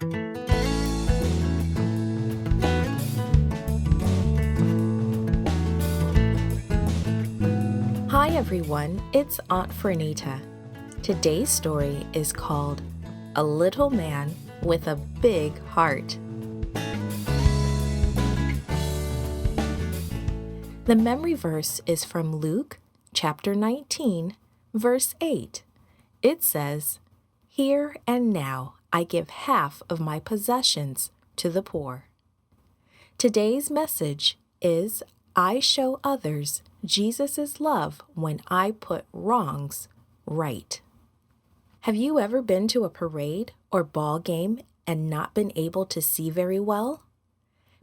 Hi everyone, it's Aunt Fernita. Today's story is called A Little Man with a Big Heart. The memory verse is from Luke chapter 19, verse 8. It says, "Here and now I give half of my possessions to the poor." Today's message is I show others Jesus' love when I put wrongs right. Have you ever been to a parade or ball game and not been able to see very well?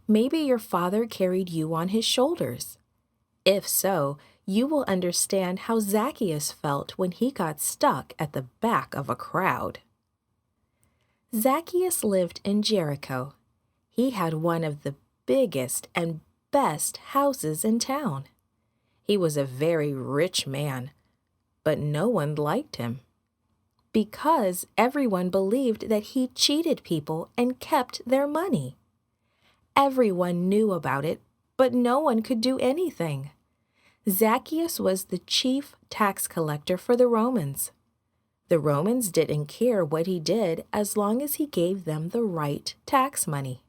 Maybe your father carried you on his shoulders. If so, you will understand how Zacchaeus felt when he got stuck at the back of a crowd. Zacchaeus lived in Jericho. He had one of the biggest and best houses in town. He was a very rich man, but no one liked him because everyone believed that he cheated people and kept their money. Everyone knew about it, but no one could do anything. Zacchaeus was the chief tax collector for the Romans. The Romans didn't care what he did as long as he gave them the right tax money.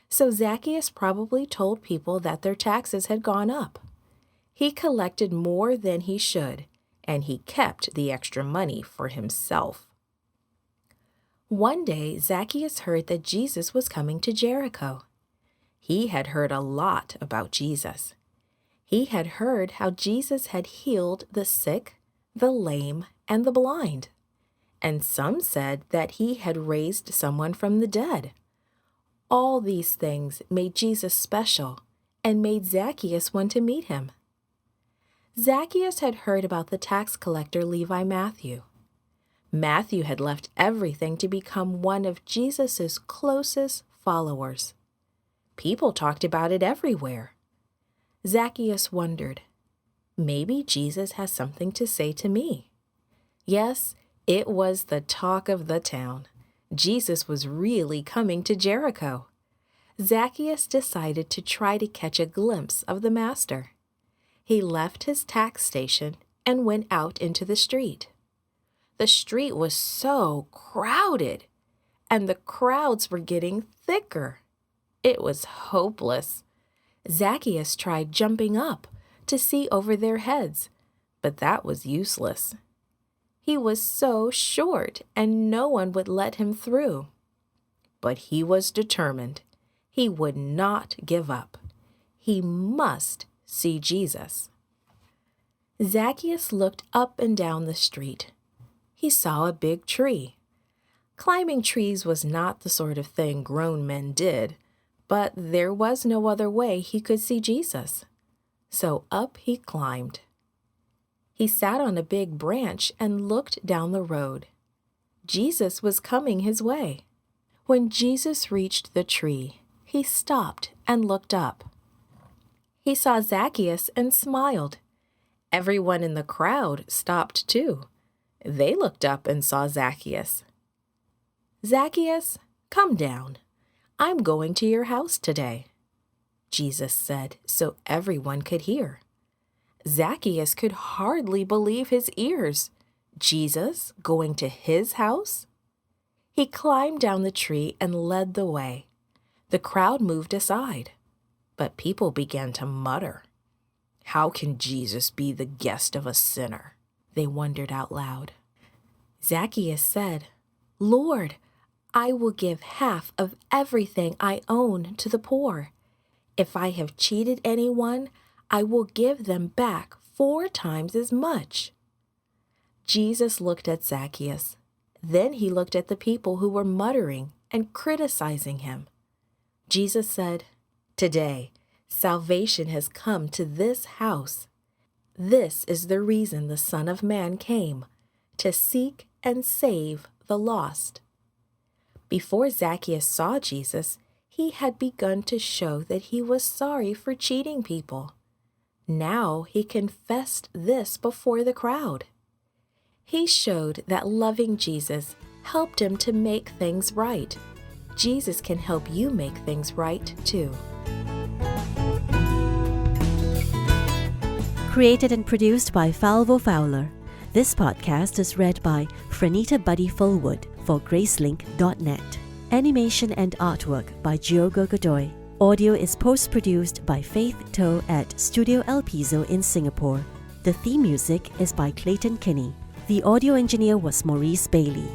So Zacchaeus probably told people that their taxes had gone up. He collected more than he should, and he kept the extra money for himself. One day, Zacchaeus heard that Jesus was coming to Jericho. He had heard a lot about Jesus. He had heard how Jesus had healed the sick, the lame, and the blind. And some said that he had raised someone from the dead. All these things made Jesus special and made Zacchaeus want to meet him. Zacchaeus had heard about the tax collector Levi Matthew. Matthew had left everything to become one of Jesus' closest followers. People talked about it everywhere. Zacchaeus wondered, maybe Jesus has something to say to me. Yes, it was the talk of the town. Jesus was really coming to Jericho. Zacchaeus decided to try to catch a glimpse of the Master. He left his tax station and went out into the street. The street was so crowded, and the crowds were getting thicker. It was hopeless. Zacchaeus tried jumping up to see over their heads, but that was useless. He was so short, and no one would let him through. But he was determined. He would not give up. He must see Jesus. Zacchaeus looked up and down the street. He saw a big tree. Climbing trees was not the sort of thing grown men did, but there was no other way he could see Jesus. So up he climbed. He sat on a big branch and looked down the road. Jesus was coming his way. When Jesus reached the tree, he stopped and looked up. He saw Zacchaeus and smiled. Everyone in the crowd stopped too. They looked up and saw Zacchaeus. "Zacchaeus, come down. I'm going to your house today," Jesus said so everyone could hear. Zacchaeus could hardly believe his ears. Jesus going to his house? He climbed down the tree and led the way. The crowd moved aside, but people began to mutter. How can Jesus be the guest of a sinner? They wondered out loud. Zacchaeus said, "Lord, I will give half of everything I own to the poor. If I have cheated anyone, I will give them back 4 times as much." Jesus looked at Zacchaeus. Then he looked at the people who were muttering and criticizing him. Jesus said, "Today, salvation has come to this house. This is the reason the Son of Man came, to seek and save the lost." Before Zacchaeus saw Jesus, he had begun to show that he was sorry for cheating people. Now he confessed this before the crowd. He showed that loving Jesus helped him to make things right, Jesus can help you make things right, too. Created and produced by Falvo Fowler. This podcast is read by Franita Buddy Fullwood for Gracelink.net. Animation and artwork by Diogo Godoy. Audio is post-produced by Faith To at Studio El Piso in Singapore. The theme music is by Clayton Kinney. The audio engineer was Maurice Bailey.